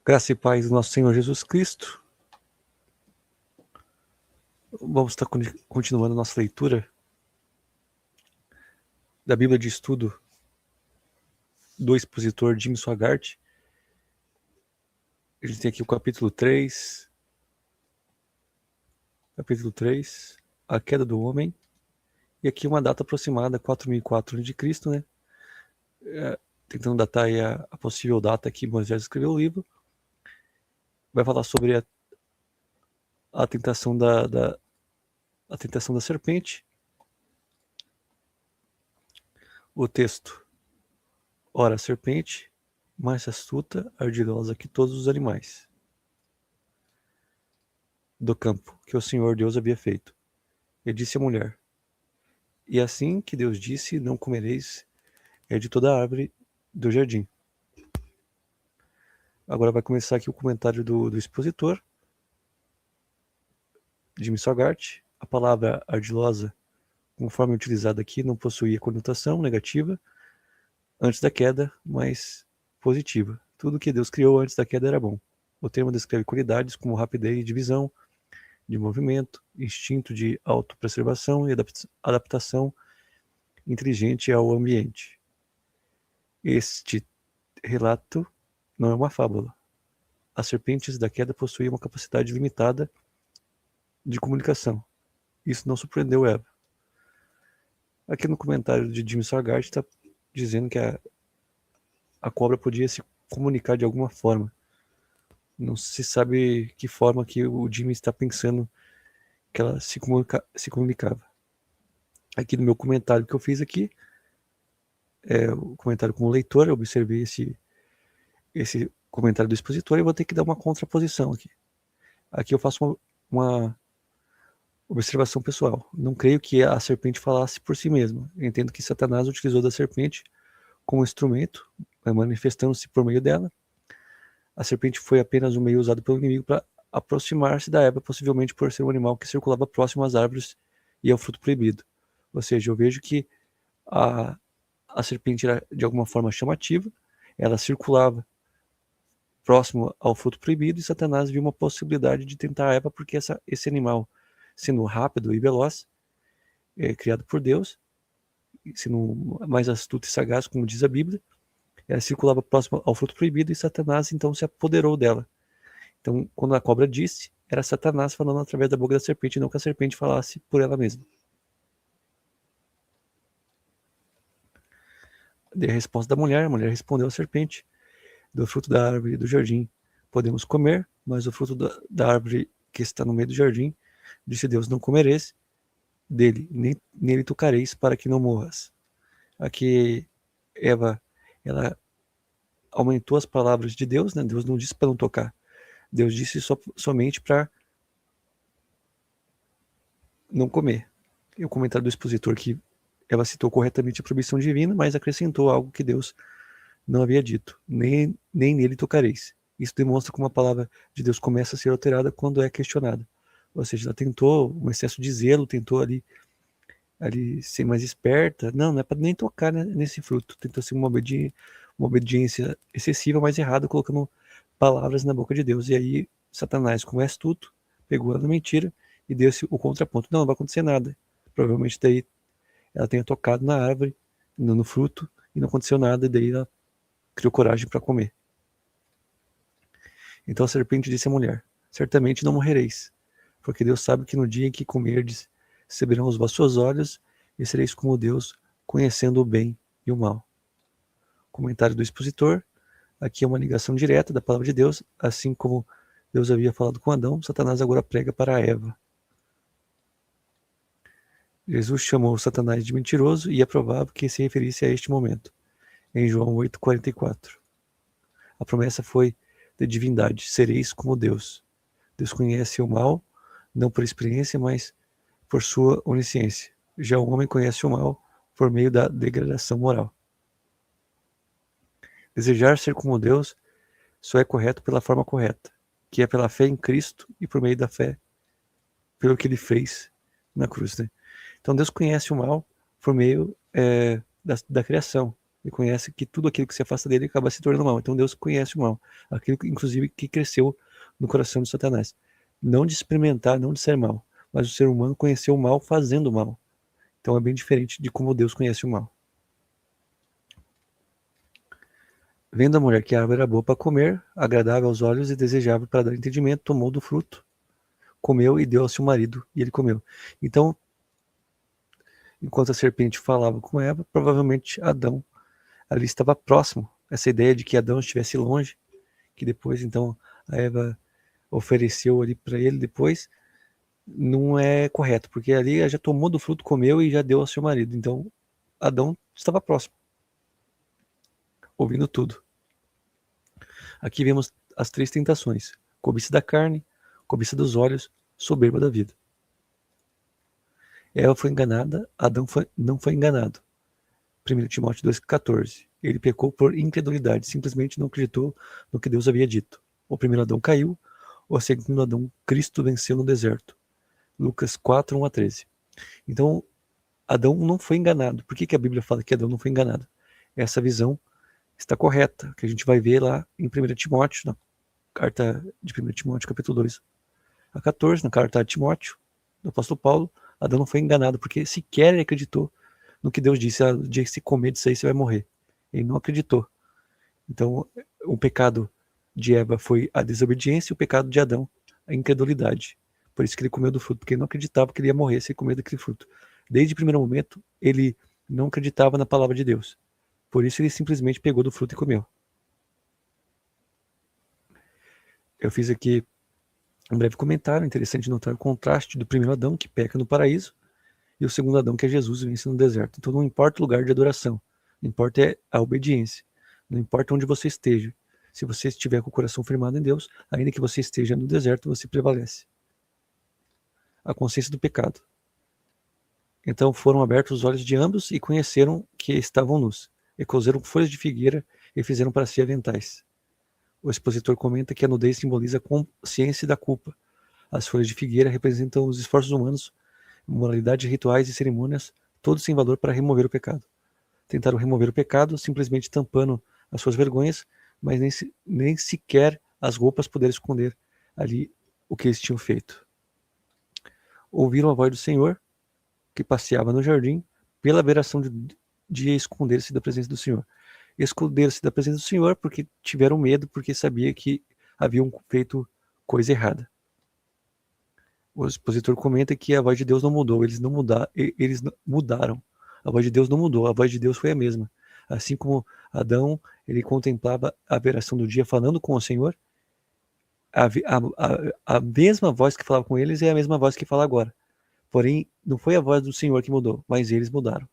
Graça e paz do nosso Senhor Jesus Cristo. Vamos estar continuando a nossa leitura da Bíblia de Estudo do expositor Jim Swaggart. A gente tem aqui o capítulo 3, a queda do homem, e aqui uma data aproximada, 4004 a.C., né? Tentando datar aí a possível data que Moisés escreveu o livro. Vai falar sobre a tentação a tentação da serpente. O texto: ora, a serpente, mais astuta, ardilosa que todos os animais do campo que o Senhor Deus havia feito. E disse à mulher: e assim que Deus disse, não comereis de toda a árvore do jardim. Agora vai começar aqui o comentário do expositor, Jim Swaggart. A palavra ardilosa, conforme utilizada aqui, não possuía conotação negativa antes da queda, mas positiva. Tudo que Deus criou antes da queda era bom. O termo descreve qualidades como rapidez de visão, de movimento, instinto de autopreservação e adaptação inteligente ao ambiente. Este relato não é uma fábula. As serpentes da queda possuíam uma capacidade limitada de comunicação. Isso não surpreendeu Eva. Aqui no comentário de Jim Swaggart está dizendo que a cobra podia se comunicar de alguma forma. Não se sabe que forma que o Jim está pensando que ela se comunicava. Aqui no meu comentário que eu fiz aqui, o comentário como leitor, eu observei esse comentário do expositor e vou ter que dar uma contraposição aqui. Aqui eu faço uma observação pessoal. Não creio que a serpente falasse por si mesma. Eu entendo que Satanás utilizou da serpente como instrumento, manifestando-se por meio dela. A serpente foi apenas um meio usado pelo inimigo para aproximar-se da Eva, possivelmente por ser um animal que circulava próximo às árvores e ao fruto proibido. Ou seja, eu vejo que a serpente era de alguma forma chamativa, ela circulava próximo ao fruto proibido e Satanás viu uma possibilidade de tentar a Eva, porque esse animal, sendo rápido e veloz, criado por Deus, sendo mais astuto e sagaz, como diz a Bíblia, ela circulava próximo ao fruto proibido e Satanás então se apoderou dela. Então, quando a cobra disse, era Satanás falando através da boca da serpente, não que a serpente falasse por ela mesma. Dei a resposta da mulher, a mulher respondeu à serpente: do fruto da árvore do jardim podemos comer, mas o fruto da árvore que está no meio do jardim, disse Deus, não comereis dele, nem nele tocareis, para que não morras. Aqui Eva, ela aumentou as palavras de Deus, né? Deus não disse para não tocar, Deus disse somente para não comer. E o comentário do expositor que ela citou corretamente a proibição divina, mas acrescentou algo que Deus não havia dito, nem nele tocareis. Isso demonstra como a palavra de Deus começa a ser alterada quando é questionada. Ou seja, ela tentou um excesso de zelo, tentou ali ser mais esperta. Não é para nem tocar, né, nesse fruto. Tentou ser uma obediência excessiva, mas errada, colocando palavras na boca de Deus. E aí Satanás, como é astuto, pegou ela na mentira e deu-se o contraponto. Não vai acontecer nada. Provavelmente daí ela tenha tocado na árvore, no fruto, e não aconteceu nada, e daí ela criou coragem para comer. Então a serpente disse à mulher: certamente não morrereis, porque Deus sabe que no dia em que comerdes, se abrirão os vossos olhos, e sereis como Deus, conhecendo o bem e o mal. Comentário do expositor. Aqui é uma ligação direta da palavra de Deus, assim como Deus havia falado com Adão, Satanás agora prega para Eva. Jesus chamou Satanás de mentiroso e é provável que se referisse a este momento, em João 8,44. A promessa foi de divindade: sereis como Deus. Deus conhece o mal, não por experiência, mas por sua onisciência. Já o homem conhece o mal por meio da degradação moral. Desejar ser como Deus só é correto pela forma correta, que é pela fé em Cristo e por meio da fé pelo que ele fez na cruz, né? Então Deus conhece o mal por meio da criação. Ele conhece que tudo aquilo que se afasta dele acaba se tornando mal. Então Deus conhece o mal. Aquilo, inclusive, que cresceu no coração de Satanás. Não de experimentar, não de ser mal. Mas o ser humano conheceu o mal fazendo o mal. Então é bem diferente de como Deus conhece o mal. Vendo a mulher que a árvore era boa para comer, agradável aos olhos e desejável para dar entendimento, tomou do fruto, comeu e deu ao seu marido, e ele comeu. Então, enquanto a serpente falava com Eva, provavelmente Adão ali estava próximo. Essa ideia de que Adão estivesse longe, que depois então a Eva ofereceu ali para ele depois, não é correto, porque ali ela já tomou do fruto, comeu e já deu ao seu marido. Então, Adão estava próximo, ouvindo tudo. Aqui vemos as 3 tentações: cobiça da carne, cobiça dos olhos, soberba da vida. Eva foi enganada, Adão não foi enganado. 1 Timóteo 2,14. Ele pecou por incredulidade, simplesmente não acreditou no que Deus havia dito. O primeiro Adão caiu, o segundo Adão, Cristo venceu no deserto. Lucas 4, 1-13. Então, Adão não foi enganado. Por que a Bíblia fala que Adão não foi enganado? Essa visão está correta, que a gente vai ver lá em 1 Timóteo, na carta de 1 Timóteo, capítulo 2 a 14, na carta de Timóteo, do apóstolo Paulo. Adão não foi enganado, porque sequer ele acreditou no que Deus disse: no dia que se comer disso aí você vai morrer. Ele não acreditou. Então, o pecado de Eva foi a desobediência, e o pecado de Adão a incredulidade. Por isso que ele comeu do fruto, porque ele não acreditava que ele ia morrer se ele comer daquele fruto. Desde o primeiro momento, ele não acreditava na palavra de Deus. Por isso ele simplesmente pegou do fruto e comeu. Eu fiz aqui um breve comentário. Interessante notar o contraste do primeiro Adão, que peca no paraíso, e o segundo Adão, que é Jesus, vence no deserto. Então não importa o lugar de adoração, não importa é a obediência, não importa onde você esteja. Se você estiver com o coração firmado em Deus, ainda que você esteja no deserto, você prevalece. A consciência do pecado. Então foram abertos os olhos de ambos e conheceram que estavam nus, e cozeram folhas de figueira e fizeram para si aventais. O expositor comenta que a nudez simboliza a consciência da culpa. As folhas de figueira representam os esforços humanos, moralidade, rituais e cerimônias, todos sem valor para remover o pecado. Tentaram remover o pecado simplesmente tampando as suas vergonhas, mas nem sequer as roupas puderam esconder ali o que eles tinham feito. Ouviram a voz do Senhor, que passeava no jardim, pela aberração de esconder-se da presença do Senhor. Esconder-se da presença do Senhor porque tiveram medo, porque sabia que haviam feito coisa errada. O expositor comenta que a voz de Deus não mudou, eles mudaram. A voz de Deus não mudou, a voz de Deus foi a mesma. Assim como Adão, ele contemplava a aberração do dia falando com o Senhor, a mesma voz que falava com eles é a mesma voz que fala agora. Porém, não foi a voz do Senhor que mudou, mas eles mudaram.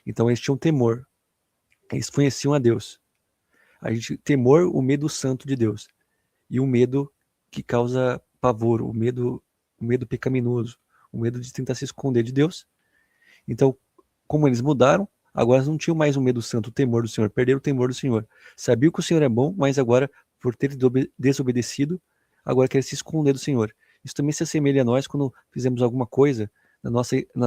Então eles tinham temor, eles conheciam a Deus. A gente temor, o medo santo de Deus, e o medo que causa pavor, o medo pecaminoso, o medo de tentar se esconder de Deus. Então, como eles mudaram, agora não tinham mais o medo santo, o temor do Senhor, perderam o temor do Senhor. Sabiam que o Senhor é bom, mas agora, por ter desobedecido, agora querem se esconder do Senhor. Isso também se assemelha a nós quando fizemos alguma coisa na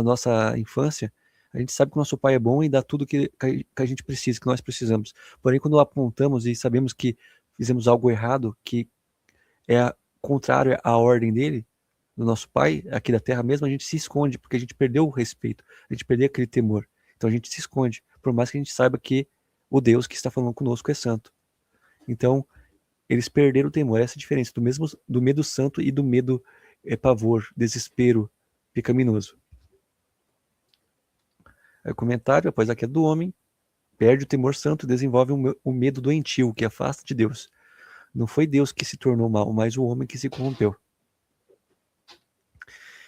nossa infância. A gente sabe que o nosso pai é bom e dá tudo que a gente precisa, que nós precisamos. Porém, quando apontamos e sabemos que fizemos algo errado, que é contrário à ordem dele, do nosso pai, aqui da terra mesmo, a gente se esconde, porque a gente perdeu o respeito, a gente perdeu aquele temor. Então a gente se esconde, por mais que a gente saiba que o Deus que está falando conosco é santo. Então, eles perderam o temor. Essa é a diferença do medo santo e do medo pavor, desespero pecaminoso. Aí, o comentário: após a queda do homem, perde o temor santo e desenvolve o medo doentio, que afasta de Deus. Não foi Deus que se tornou mal, mas o homem que se corrompeu.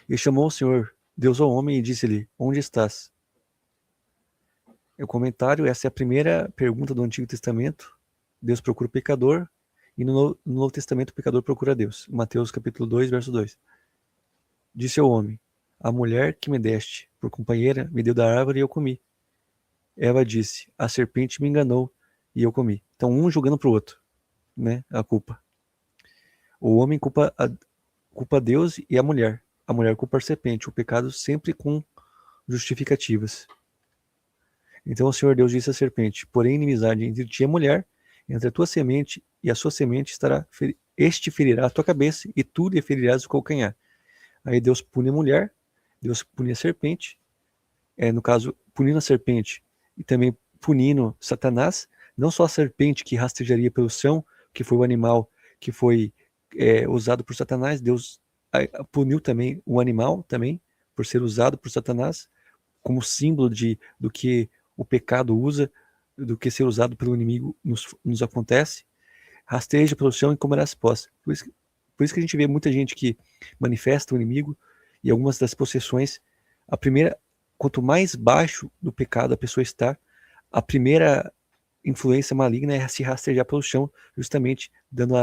E chamou o Senhor Deus ao homem e disse-lhe: onde estás? O comentário: essa é a primeira pergunta do Antigo Testamento. Deus procura o pecador, e no Novo Testamento o pecador procura Deus. Mateus capítulo 2, verso 2. Disse ao homem: a mulher que me deste por companheira me deu da árvore e eu comi. Eva disse: a serpente me enganou e eu comi. Então, um julgando para o outro, né, a culpa. O homem culpa Deus e a mulher. A mulher culpa a serpente. O pecado sempre com justificativas. Então o Senhor Deus disse à serpente: porém inimizade entre ti e a mulher, entre a tua semente e a sua semente estará, este ferirá a tua cabeça e tu lhe ferirás o calcanhar. Aí Deus pune a mulher, Deus pune a serpente, no caso, punindo a serpente e também punindo Satanás, não só a serpente que rastejaria pelo chão, que foi o animal que foi usado por Satanás, Deus puniu também o animal também, por ser usado por Satanás, como símbolo do que o pecado usa, do que ser usado pelo inimigo nos acontece. Rasteja pelo chão e comerás pós. Por isso que a gente vê muita gente que manifesta o inimigo e algumas das possessões, a primeira, quanto mais baixo do pecado a pessoa está, a primeira influência maligna é se rastejar pelo chão, justamente dando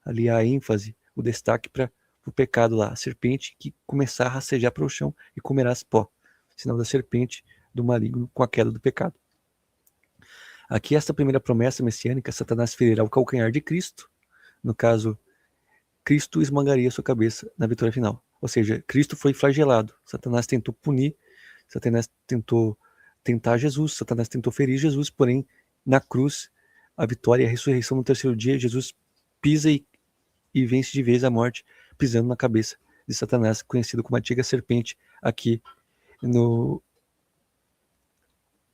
ali a ênfase, o destaque para o pecado lá, a serpente que começar a rastejar pelo chão e comerás pó, sinal da serpente do maligno com a queda do pecado. Aqui esta primeira promessa messiânica, Satanás ferirá o calcanhar de Cristo, no caso, Cristo esmagaria sua cabeça na vitória final. Ou seja, Cristo foi flagelado, Satanás tentou punir, Satanás tentou tentar Jesus, Satanás tentou ferir Jesus, porém, na cruz, a vitória e a ressurreição no terceiro dia, Jesus pisa e vence de vez a morte, pisando na cabeça de Satanás, conhecido como a antiga serpente, aqui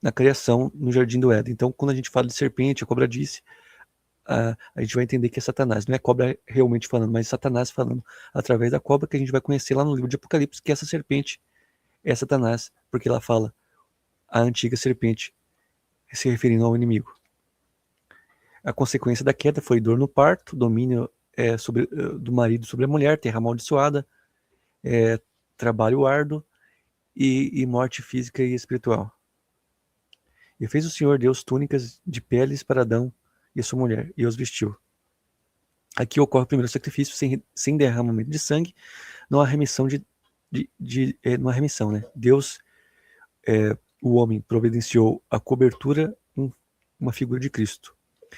na criação, no Jardim do Éden. Então, quando a gente fala de serpente, a cobra disse, a gente vai entender que é Satanás. Não é cobra realmente falando, mas Satanás falando através da cobra, que a gente vai conhecer lá no livro de Apocalipse, que essa serpente é Satanás, porque ela fala a antiga serpente, se referindo ao inimigo. A consequência da queda foi dor no parto, domínio do marido sobre a mulher, terra amaldiçoada, trabalho árduo e morte física e espiritual. E fez o Senhor Deus túnicas de peles para Adão e sua mulher, e os vestiu. Aqui ocorre o primeiro sacrifício sem derramamento de sangue, não há remissão não há remissão, né? Deus, o homem, providenciou a cobertura em uma figura de Cristo.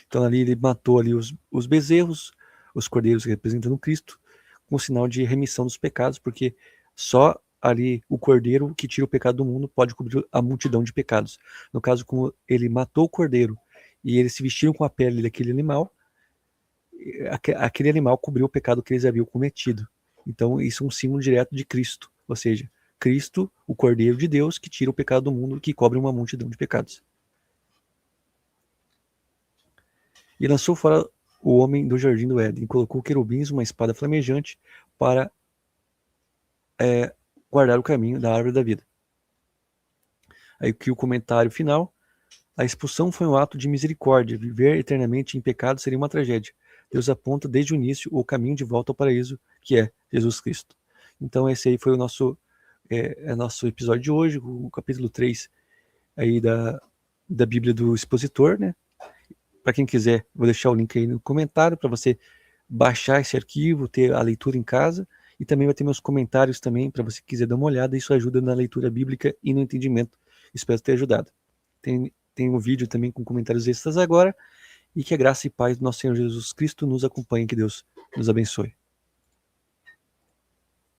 Então ali ele matou ali os bezerros, os cordeiros representando Cristo, com sinal de remissão dos pecados, porque só ali o cordeiro que tira o pecado do mundo pode cobrir a multidão de pecados. No caso, como ele matou o cordeiro e eles se vestiram com a pele daquele animal, aquele animal cobriu o pecado que eles haviam cometido. Então isso é um símbolo direto de Cristo, ou seja, Cristo, o cordeiro de Deus que tira o pecado do mundo, que cobre uma multidão de pecados. E lançou fora o homem do jardim do Éden, e colocou querubins, uma espada flamejante, para guardar o caminho da árvore da vida. Aí que o comentário final: a expulsão foi um ato de misericórdia, viver eternamente em pecado seria uma tragédia. Deus aponta desde o início o caminho de volta ao paraíso, que é Jesus Cristo. Então esse aí foi o nosso episódio de hoje, o capítulo 3 aí da Bíblia do Expositor, né? Para quem quiser, vou deixar o link aí no comentário para você baixar esse arquivo, ter a leitura em casa, e também vai ter meus comentários também, para você quiser dar uma olhada, isso ajuda na leitura bíblica e no entendimento. Espero ter ajudado. Tem um vídeo também com comentários extras agora, e que a graça e paz do nosso Senhor Jesus Cristo nos acompanhe, que Deus nos abençoe.